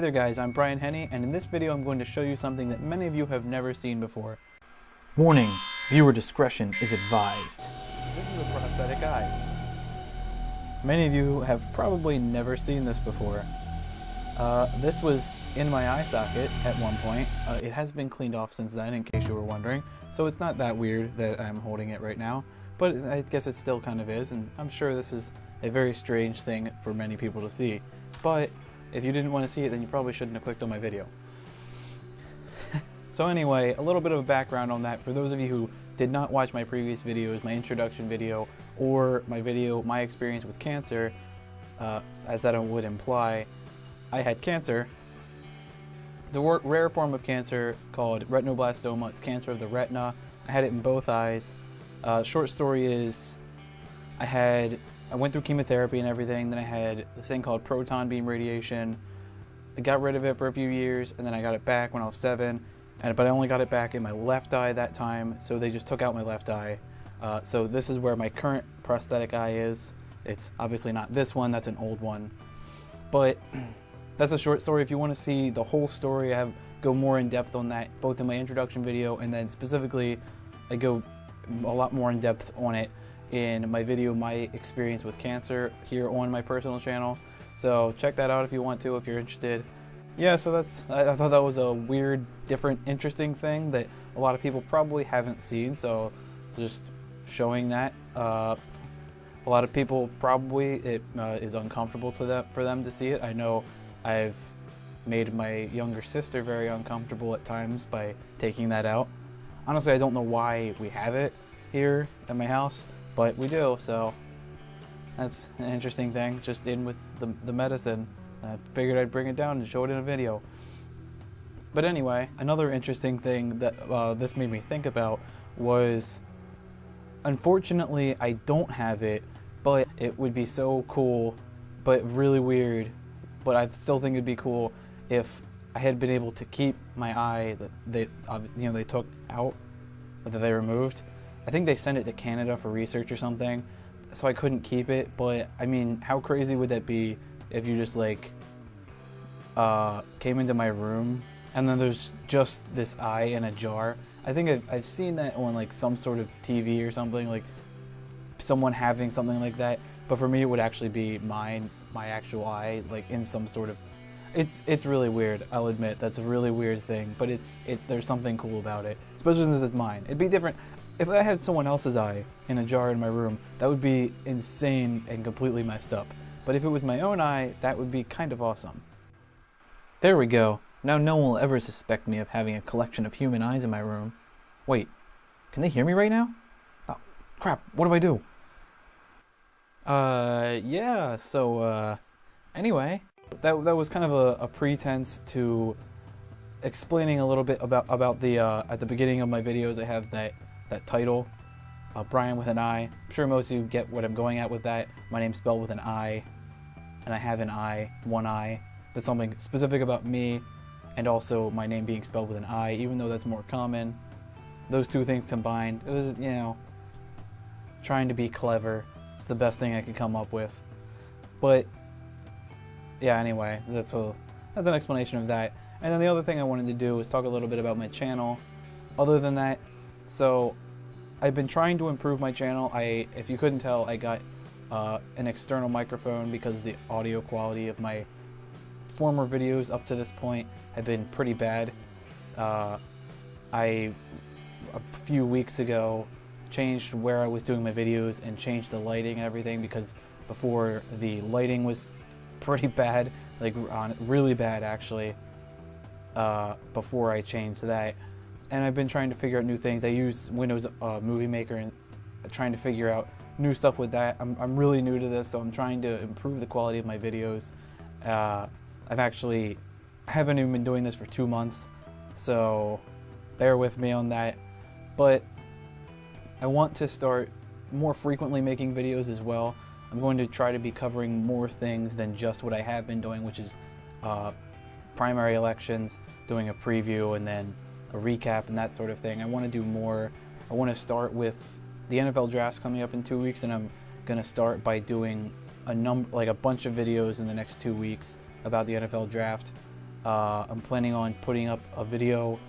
Hey there guys, I'm Brian Henney, and in this video I'm going to show you something that many of you have never seen before. Warning, viewer discretion is advised. This is a prosthetic eye. Many of you have probably never seen this before. This was in my eye socket at one point. It has been cleaned off since then, in case you were wondering, so it's not that weird that I'm holding it right now, but I guess it still kind of is, and I'm sure this is a very strange thing for many people to see. But if you didn't want to see it, then you probably shouldn't have clicked on my video. So anyway, a little bit of a background on that for those of you who did not watch my previous videos, my introduction video, or my video, my experience with cancer, as that would imply. I had cancer, the rare form of cancer called retinoblastoma. It's cancer of the retina. I had it in both eyes. Short story is, I went through chemotherapy and everything, then I had this thing called proton beam radiation. I got rid of it for a few years, and then I got it back when I was 7, but I only got it back in my left eye that time, so they just took out my left eye. So this is where my current prosthetic eye is. It's obviously not this one, that's an old one. But that's a short story. If you want to see the whole story, I go more in depth on that, both in my introduction video, and then specifically I go a lot more in depth on it in my video, my experience with cancer, here on my personal channel. So check that out if you want to, if you're interested. Yeah, so I thought that was a weird, different, interesting thing that a lot of people probably haven't seen, so just showing that. A lot of people probably, it is uncomfortable for them to see it. I know I've made my younger sister very uncomfortable at times by taking that out. Honestly, I don't know why we have it here at my house, but we do, so that's an interesting thing, just in with the medicine. I figured I'd bring it down and show it in a video. But anyway, another interesting thing that this made me think about was, unfortunately I don't have it, but it would be so cool, but really weird, but I still think it'd be cool if I had been able to keep my eye that they took out, that they removed. I think they sent it to Canada for research or something, so I couldn't keep it. But I mean, how crazy would that be if you just like came into my room and then there's just this eye in a jar? I think I've seen that on like some sort of TV or something, like someone having something like that. But for me, it would actually be my actual eye, like in some sort of. It's really weird. I'll admit that's a really weird thing, but there's something cool about it, especially since it's mine. It'd be different if I had someone else's eye in a jar in my room. That would be insane and completely messed up. But if it was my own eye, that would be kind of awesome. There we go. Now no one will ever suspect me of having a collection of human eyes in my room. Wait, can they hear me right now? Oh, crap, what do I do? Yeah, so, anyway, that was kind of a pretense to explaining a little bit about the, at the beginning of my videos I have that title, Brian with an I. I'm sure most of you get what I'm going at with that. My name's spelled with an I, and I have an I, one eye. That's something specific about me, and also my name being spelled with an I, even though that's more common. Those two things combined, it was, trying to be clever. It's the best thing I could come up with. But yeah, anyway, that's an explanation of that. And then the other thing I wanted to do was talk a little bit about my channel. Other than that, so I've been trying to improve my channel. If you couldn't tell, I got an external microphone because the audio quality of my former videos up to this point had been pretty bad. A few weeks ago, changed where I was doing my videos and changed the lighting and everything, because before the lighting was pretty bad, like really bad actually, before I changed that. And I've been trying to figure out new things. I use Windows Movie Maker and trying to figure out new stuff with that. I'm really new to this, so I'm trying to improve the quality of my videos. I haven't even been doing this for 2 months, so bear with me on that. But I want to start more frequently making videos as well. I'm going to try to be covering more things than just what I have been doing, which is primary elections, doing a preview, and then a recap and that sort of thing. I want to do more. I want to start with the NFL draft's coming up in 2 weeks, and I'm going to start by doing a bunch of videos in the next 2 weeks about the NFL draft. I'm planning on putting up a video.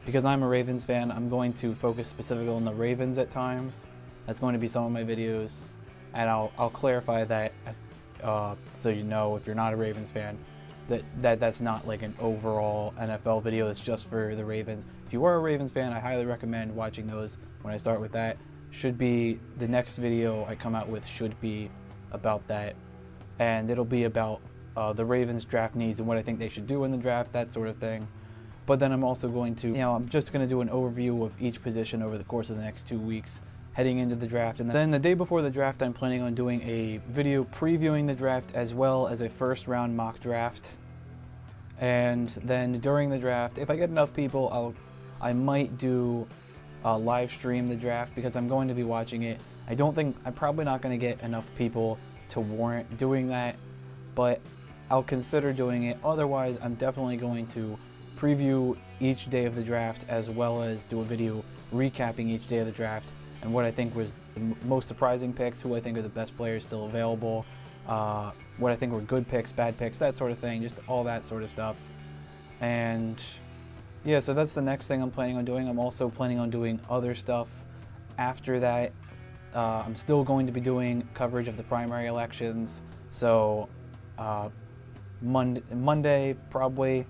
Because I'm a Ravens fan, I'm going to focus specifically on the Ravens at times. That's going to be some of my videos, and I'll clarify that so you know, if you're not a Ravens fan, that's not like an overall NFL video that's just for the Ravens. If you are a Ravens fan, I highly recommend watching those. When I start with that, should be the next video I come out with should be about that, and it'll be about the Ravens draft needs and what I think they should do in the draft, that sort of thing. But then I'm also going to, I'm just going to do an overview of each position over the course of the next 2 weeks heading into the draft. And then the day before the draft, I'm planning on doing a video previewing the draft as well as a first round mock draft. And then during the draft, if I get enough people, I might do live stream the draft because I'm going to be watching it. I'm probably not going to get enough people to warrant doing that, but I'll consider doing it. Otherwise, I'm definitely going to preview each day of the draft as well as do a video recapping each day of the draft and what I think was the most surprising picks, who I think are the best players still available, what I think were good picks, bad picks, that sort of thing, just all that sort of stuff. And yeah, so that's the next thing I'm planning on doing. I'm also planning on doing other stuff after that. I'm still going to be doing coverage of the primary elections, so Monday probably,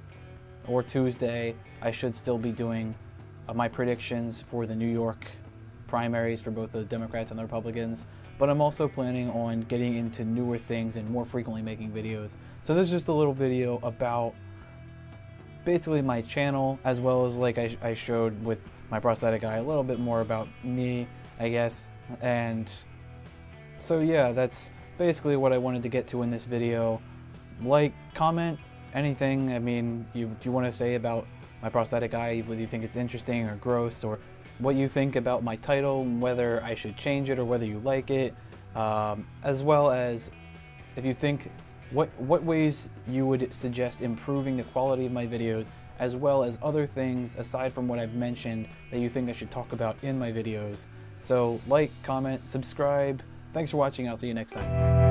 or Tuesday, I should still be doing my predictions for the New York primaries for both the Democrats and the Republicans. But I'm also planning on getting into newer things and more frequently making videos. So this is just a little video about basically my channel, as well as like I showed with my prosthetic eye, a little bit more about me, I guess. And so yeah, that's basically what I wanted to get to in this video. Like, comment, anything. I mean, if you want to say about my prosthetic eye, whether you think it's interesting or gross, or what you think about my title and whether I should change it or whether you like it, as well as if you think what ways you would suggest improving the quality of my videos, as well as other things aside from what I've mentioned that you think I should talk about in my videos. So like, comment, subscribe. Thanks for watching. I'll see you next time.